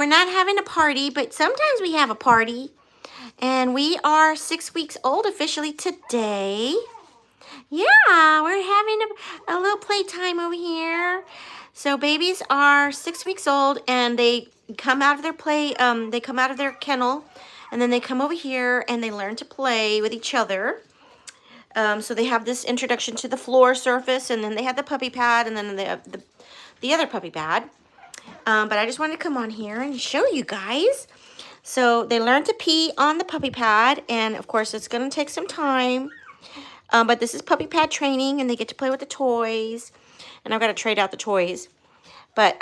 We're not having a party, but sometimes we have a party. And we are 6 weeks old officially today. Yeah, we're having a little playtime over here. So babies are 6 weeks old and they come out of their they come out of their kennel and then they come over here and they learn to play with each other. So they have this introduction to the floor surface, and then they have the puppy pad, and then they have the other puppy pad. But I just wanted to come on here and show you guys. So they learn to pee on the puppy pad, and of course it's going to take some time. But this is puppy pad training, and they get to play with the toys. And I've got to trade out the toys. But,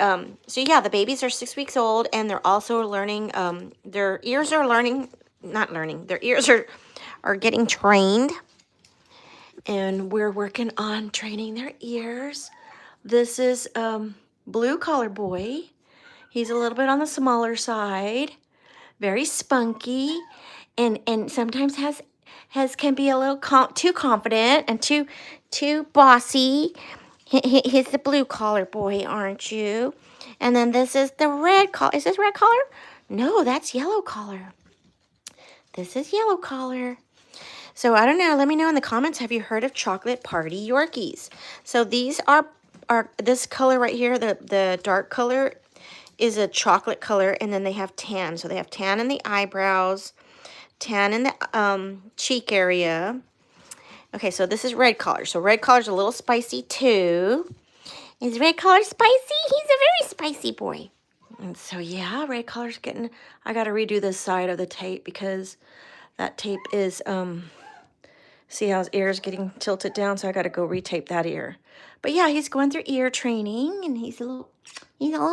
so yeah, the babies are 6 weeks old, and they're also learning, their ears are learning, not learning, their ears are getting trained. And we're working on training their ears. This is Blue Collar Boy. He's a little bit on the smaller side, very spunky, and sometimes can be a little too confident and too bossy. He's the Blue Collar Boy, aren't you? And then this is the red collar. Is this red collar? No, that's yellow collar. This is yellow collar. So I don't know. Let me know in the comments. Have you heard of chocolate party Yorkies? So these are this color right here, the dark color, is a chocolate color, and then they have tan. So they have tan in the eyebrows, tan in the cheek area. Okay, so this is red collar. So red collar's a little spicy too. Is red collar spicy? He's a very spicy boy. And so yeah, red collar's getting, I got to redo this side of the tape because that tape is, see how his ear is getting tilted down, so I got to go retape that ear. But yeah, he's going through ear training, and he's a little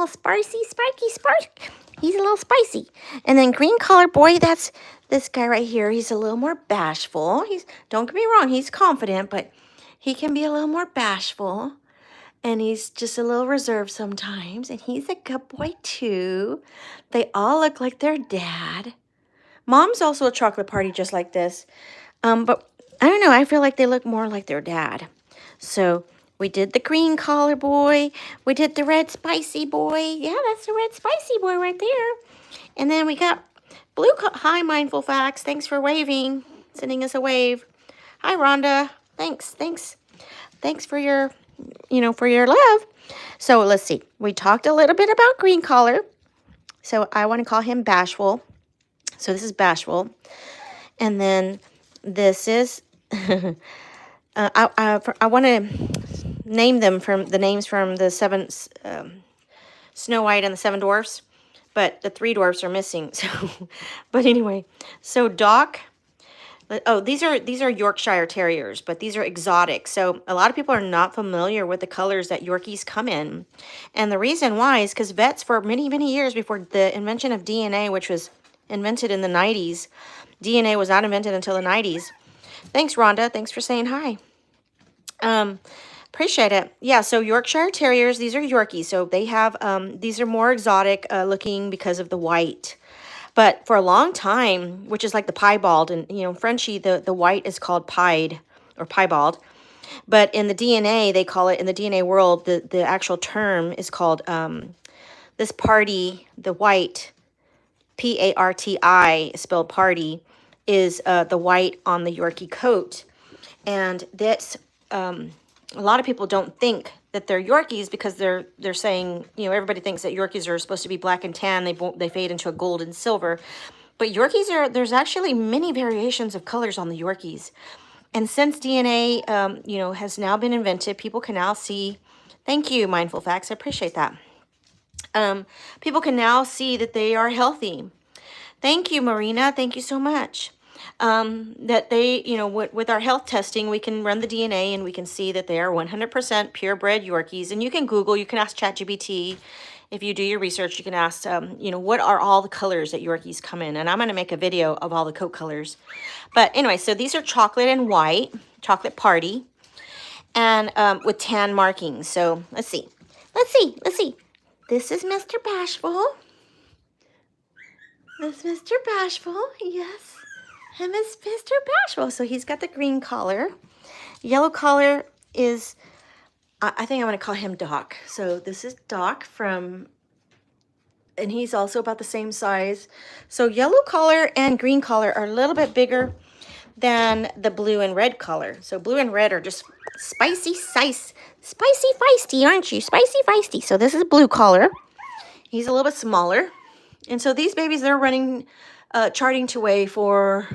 spicy. He's a little spicy. And then green collar boy, that's this guy right here. He's a little more bashful. Don't get me wrong, he's confident, but he can be a little more bashful. And he's just a little reserved sometimes. And he's a good boy too. They all look like their dad. Mom's also a chocolate party just like this. But I don't know, I feel like they look more like their dad. So we did the green collar boy. We did the red spicy boy. Yeah, that's the red spicy boy right there. And then we got blue. Hi, Mindful Facts. Thanks for waving, sending us a wave. Hi, Rhonda. Thanks for your, for your love. So let's see. We talked a little bit about green collar. So I want to call him Bashful. So this is Bashful. And then this is, I want to name them from the names from the seven, Snow White and the Seven Dwarfs, but the three dwarfs are missing. So, but anyway, so Doc, oh, these are Yorkshire Terriers, but these are exotic. So a lot of people are not familiar with the colors that Yorkies come in. And the reason why is because vets for many, many years before the invention of DNA, which was invented in the 90s, DNA was not invented until the 90s. Thanks, Rhonda. Thanks for saying hi. Appreciate it. Yeah, so Yorkshire Terriers, these are Yorkies. So they have, these are more exotic looking because of the white. But for a long time, which is like the piebald, and, Frenchie, the white is called pied or piebald. But in the DNA, they call it, in the DNA world, the actual term is called, this party, the white, P-A-R-T-I, spelled party, is the white on the Yorkie coat. And that's, a lot of people don't think that they're Yorkies because they're saying, everybody thinks that Yorkies are supposed to be black and tan. They fade into a gold and silver. But Yorkies there's actually many variations of colors on the Yorkies. And since DNA, has now been invented, people can now see, thank you, Mindful Facts, I appreciate that. People can now see that they are healthy. Thank you, Marina, thank you so much. That they, with our health testing, we can run the DNA and we can see that they are 100% purebred Yorkies. And you can Google, you can ask ChatGPT. If you do your research, you can ask, what are all the colors that Yorkies come in? And I'm going to make a video of all the coat colors. But anyway, so these are chocolate and white, chocolate party, and with tan markings. So let's see. This is Mr. Bashful. This is Mr. Bashful, yes. Him is Mr. Bashful. So he's got the green collar. Yellow collar is, I think I'm going to call him Doc. So this is Doc from and he's also about the same size. So yellow collar and green collar are a little bit bigger than the blue and red color. So blue and red are just spicy feisty, aren't you? Spicy feisty. So this is blue collar. He's a little bit smaller. And so these babies, they're running, charting to weigh 4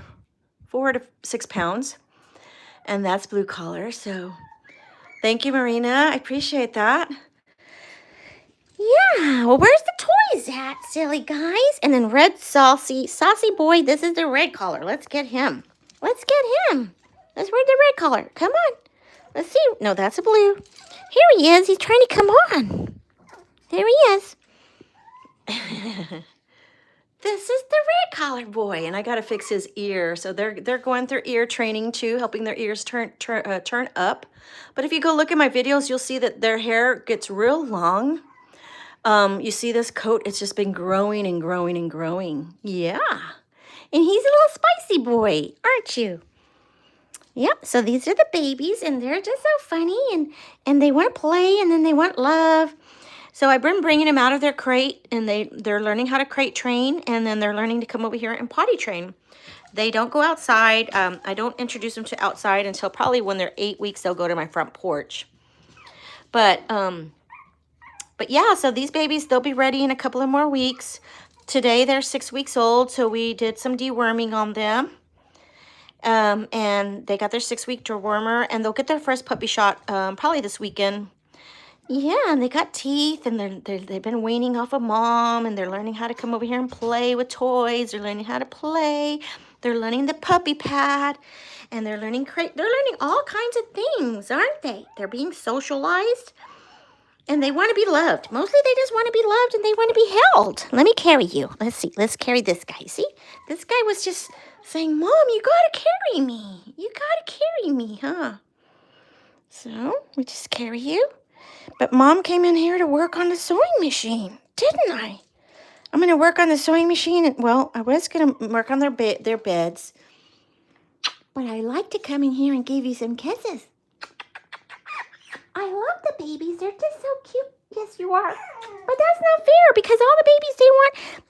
to 6 pounds. And that's blue collar. So thank you, Marina. I appreciate that. Yeah, well, where's the toys at, silly guys? And then red saucy boy, this is the red collar. Let's get him. Let's get him. Let's wear the red collar. Come on. Let's see. No, that's a blue. Here he is. He's trying to come on. There he is. This is the red collar boy, and I got to fix his ear. So they're going through ear training too, helping their ears turn up. But if you go look at my videos, you'll see that their hair gets real long. You see this coat, it's just been growing and growing and growing. Yeah. And he's a little spicy boy, aren't you? Yep, so these are the babies, and they're just so funny, and they want to play, and then they want love. So I've been bringing them out of their crate, and they're learning how to crate train, and then they're learning to come over here and potty train. They don't go outside. I don't introduce them to outside until probably when they're 8 weeks, they'll go to my front porch. But yeah, so these babies, they'll be ready in a couple of more weeks. Today, they're 6 weeks old, so we did some deworming on them. And they got their 6-week dewormer, and they'll get their first puppy shot probably this weekend. Yeah, and they got teeth, and they've been weaning off of mom, and they're learning how to come over here and play with toys. They're learning how to play. They're learning the puppy pad, and they're learning all kinds of things, aren't they? They're being socialized, and they want to be loved. Mostly they just want to be loved, and they want to be held. Let me carry you. Let's see. Let's carry this guy. See? This guy was just saying, Mom, you got to carry me. You got to carry me, huh? So we just carry you. But Mom came in here to work on the sewing machine, didn't I? I'm going to work on the sewing machine. Well, I was going to work on their beds. But I like to come in here and give you some kisses. I love the babies. They're just so cute. Yes, you are. But that's not fair because all the babies,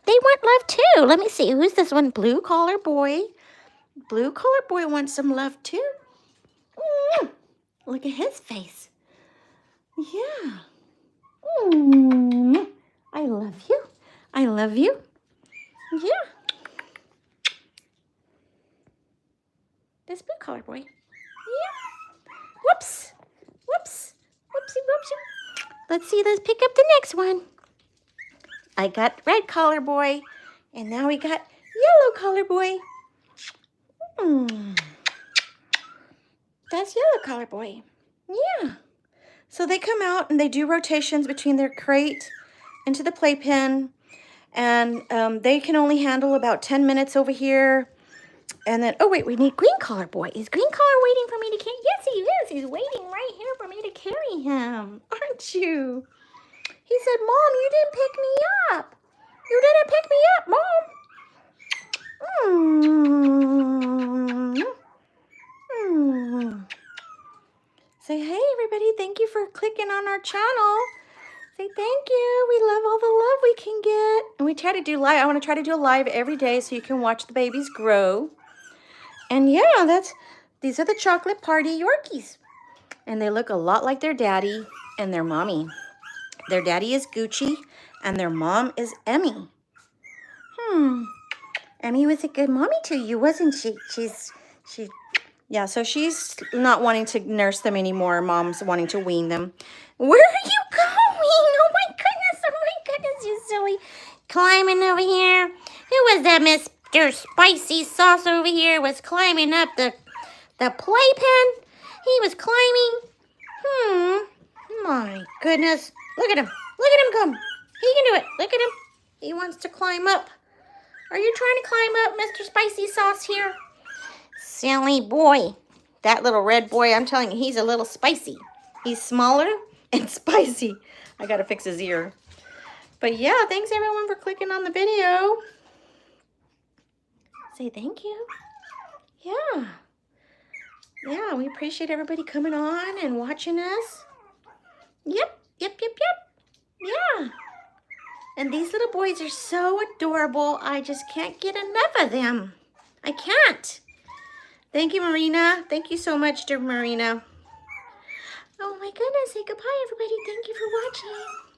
they want love too. Let me see. Who's this one? Blue collar boy. Blue collar boy wants some love too. Look at his face. Yeah. I love you. I love you. Yeah. This blue collar boy. Yeah. Whoops. Whoops. Whoopsie, whoopsie. Let's see. Let's pick up the next one. I got red collar boy. And now we got yellow collar boy. That's yellow collar boy. Yeah. So they come out and they do rotations between their crate into the playpen. And they can only handle about 10 minutes over here. And then, oh wait, we need green collar boy. Is green collar waiting for me to carry? Yes, he is. He's waiting right here for me to carry him. Aren't you? He said, Mom, you didn't pick me up. You didn't pick me up, Mom. Say, hey, everybody. Thank you for clicking on our channel. Say thank you. We love all the love we can get. And we try to do live. I want to try to do a live every day so you can watch the babies grow. And yeah, these are the chocolate Parti Yorkies. And they look a lot like their daddy and their mommy. Their daddy is Gucci and their mom is Emmy. Emmy was a good mommy to you, wasn't she? Yeah, so she's not wanting to nurse them anymore. Mom's wanting to wean them. Where are you going? Oh my goodness, you silly. Climbing over here. Who was that, Mr. Spicy Sauce over here? Was climbing up the playpen. He was climbing. My goodness. Look at him. Look at him come. He can do it. Look at him. He wants to climb up. Are you trying to climb up, Mr. Spicy Sauce here? Silly boy. That little red boy, I'm telling you, he's a little spicy. He's smaller and spicy. I gotta fix his ear. But yeah, thanks everyone for clicking on the video. Say thank you. Yeah. Yeah, we appreciate everybody coming on and watching us. Yep. Yeah. And these little boys are so adorable. I just can't get enough of them. I can't. Thank you, Marina. Thank you so much, dear Marina. Oh my goodness. Say goodbye, everybody. Thank you for watching.